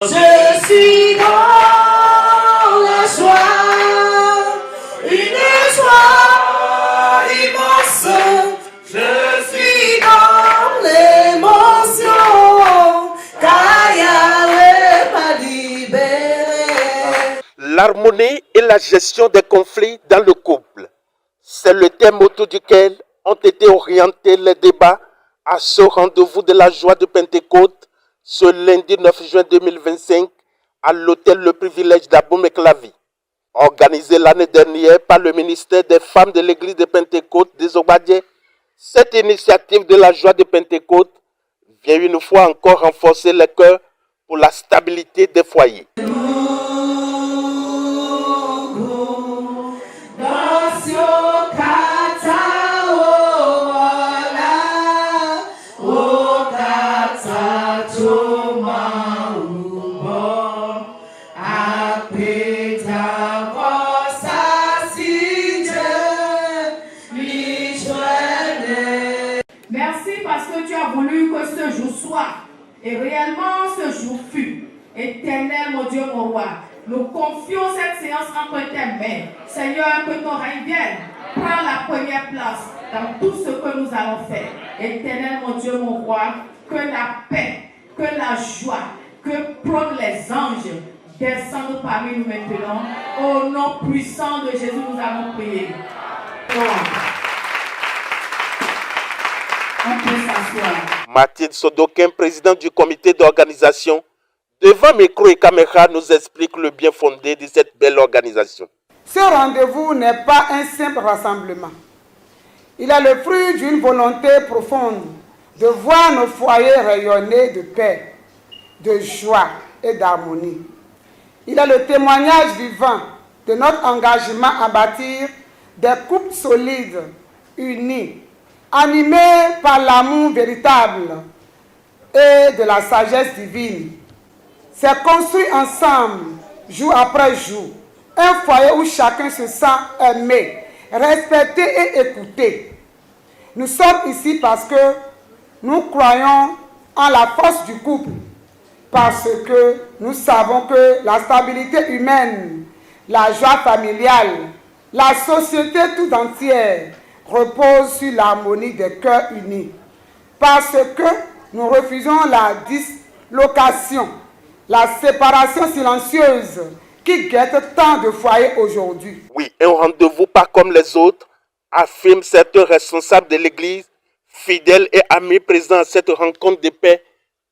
Je suis dans la joie, une joie immense. Je suis dans l'émotion, car Yahweh m'a libéré. L'harmonie et la gestion des conflits dans le couple. C'est le thème autour duquel ont été orientés les débats à ce rendez-vous de la joie de Pentecôte ce lundi 9 juin 2025 à l'hôtel Le Privilège d'Abomey-Clavi. Organisé l'année dernière par le ministère des Femmes de l'église de Pentecôte des Obadieh, cette initiative de la joie de Pentecôte vient une fois encore renforcer les cœurs pour la stabilité des foyers. Merci parce que tu as voulu que ce jour soit, et réellement ce jour fut. Éternel, mon Dieu, mon roi, nous confions cette séance entre tes mains. Seigneur, que ton règne vienne, prends la première place dans tout ce que nous allons faire. Éternel, mon Dieu, mon roi, que la paix, que la joie, que prônent les anges descendent parmi nous maintenant. Au nom puissant de Jésus, nous allons prier. On peut s'asseoir. Mathilde Sodokin, président du comité d'organisation, devant micro et caméra, nous explique le bien fondé de cette belle organisation. Ce rendez-vous n'est pas un simple rassemblement. Il est le fruit d'une volonté profonde de voir nos foyers rayonner de paix, de joie et d'harmonie. Il est le témoignage vivant de notre engagement à bâtir des couples solides, unis, animés par l'amour véritable et de la sagesse divine. C'est construit ensemble, jour après jour, un foyer où chacun se sent aimé, respecté et écouté. Nous sommes ici parce que nous croyons en la force du couple, parce que nous savons que la stabilité humaine, la joie familiale, la société tout entière repose sur l'harmonie des cœurs unis. Parce que nous refusons la dislocation, la séparation silencieuse qui guette tant de foyers aujourd'hui. Oui, un rendez-vous pas comme les autres, affirment certains responsables de l'Église, fidèles et amis présents à cette rencontre de paix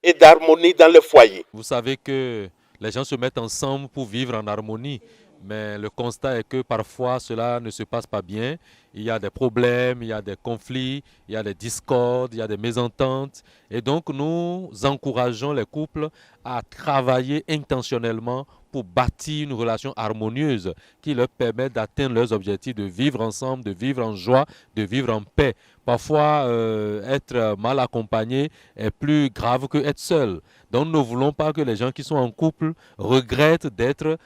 et d'harmonie dans le foyer. Vous savez que les gens se mettent ensemble pour vivre en harmonie, mais le constat est que parfois cela ne se passe pas bien. Il y a des problèmes, il y a des conflits, il y a des discordes, il y a des mésententes. Et donc nous encourageons les couples à travailler intentionnellement pour bâtir une relation harmonieuse qui leur permet d'atteindre leurs objectifs, de vivre ensemble, de vivre en joie, de vivre en paix. Parfois, être mal accompagné est plus grave que être seul. Donc, nous ne voulons pas que les gens qui sont en couple regrettent d'être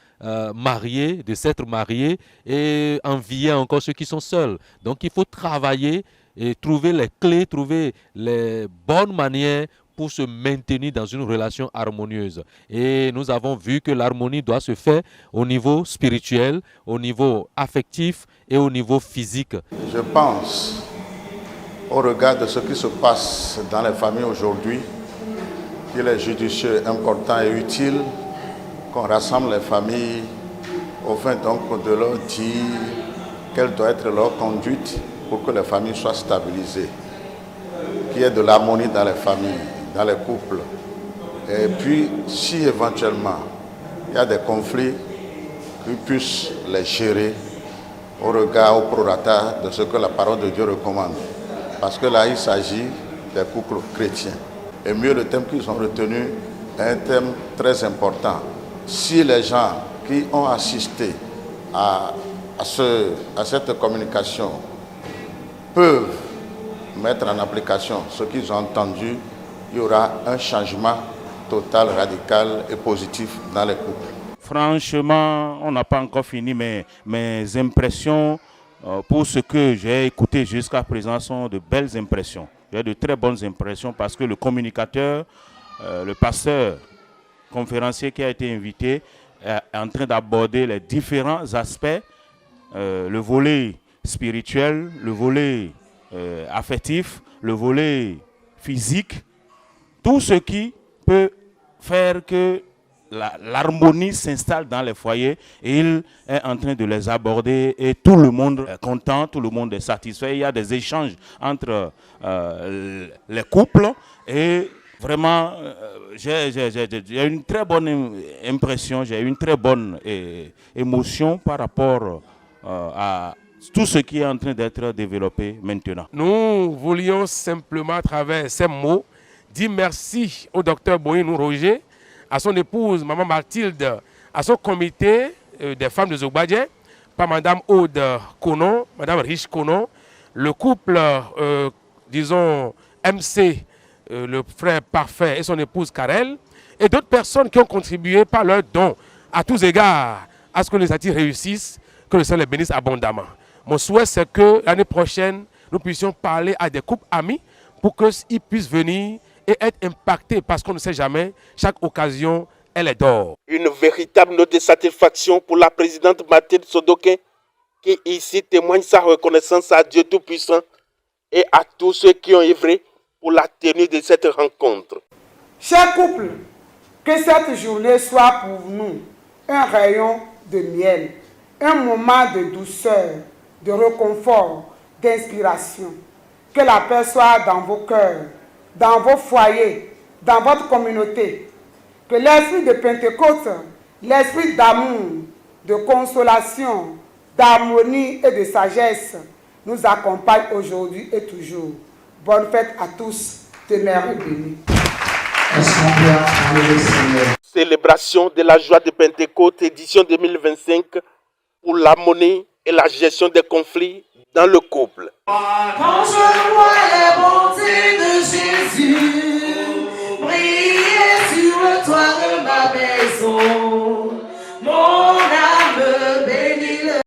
mariés, de s'être mariés et envier encore ceux qui sont seuls. Donc, il faut travailler et trouver les clés, trouver les bonnes manières pour se maintenir dans une relation harmonieuse. Et nous avons vu que l'harmonie doit se faire au niveau spirituel, au niveau affectif et au niveau physique. Je pense, au regard de ce qui se passe dans les familles aujourd'hui, qu'il est judicieux, important et utile qu'on rassemble les familles au fin donc de leur dire quelle doit être leur conduite pour que les familles soient stabilisées, qu'il y ait de l'harmonie dans les familles, dans les couples. Et puis, si éventuellement il y a des conflits, qu'ils puissent les gérer au regard, au prorata de ce que la parole de Dieu recommande. Parce que là, il s'agit des couples chrétiens. Et mieux, le thème qu'ils ont retenu est un thème très important. Si les gens qui ont assisté à cette communication peuvent mettre en application ce qu'ils ont entendu, il y aura un changement total, radical et positif dans les couples. Franchement, on n'a pas encore fini, mais mes impressions pour ce que j'ai écouté jusqu'à présent sont de belles impressions. J'ai de très bonnes impressions parce que le communicateur, le pasteur, conférencier qui a été invité est en train d'aborder les différents aspects, le volet spirituel, le volet affectif, le volet physique, tout ce qui peut faire que l'harmonie s'installe dans les foyers, et il est en train de les aborder et tout le monde est content, tout le monde est satisfait. Il y a des échanges entre les couples et vraiment j'ai une très bonne impression, j'ai une très bonne émotion par rapport à tout ce qui est en train d'être développé maintenant. Nous voulions simplement à travers ces mots dire merci au docteur Boyinou Roger, à son épouse, Maman Mathilde, à son comité des femmes de Zogbadien, par Madame Aude Konon, Madame Rich Konon, le couple, disons, MC, le frère Parfait et son épouse Karel, et d'autres personnes qui ont contribué par leurs dons à tous égards à ce que les attitres réussissent, que le Seigneur les bénisse abondamment. Mon souhait, c'est que l'année prochaine, nous puissions parler à des couples amis pour qu'ils puissent venir et être impactés, parce qu'on ne sait jamais, chaque occasion, elle est d'or. Une véritable note de satisfaction pour la présidente Mathilde Sodoké, qui ici témoigne sa reconnaissance à Dieu Tout-Puissant et à tous ceux qui ont œuvré pour la tenue de cette rencontre. Chers couples, que cette journée soit pour nous un rayon de miel, un moment de douceur, de réconfort, d'inspiration. Que la paix soit dans vos cœurs, dans vos foyers, dans votre communauté. Que l'esprit de Pentecôte, l'esprit d'amour, de consolation, d'harmonie et de sagesse nous accompagne aujourd'hui et toujours. Bonne fête à tous, ténèbres bénis. Célébration de la joie de Pentecôte, édition 2025, pour l'harmonie et la gestion des conflits dans le couple. Quand je vois les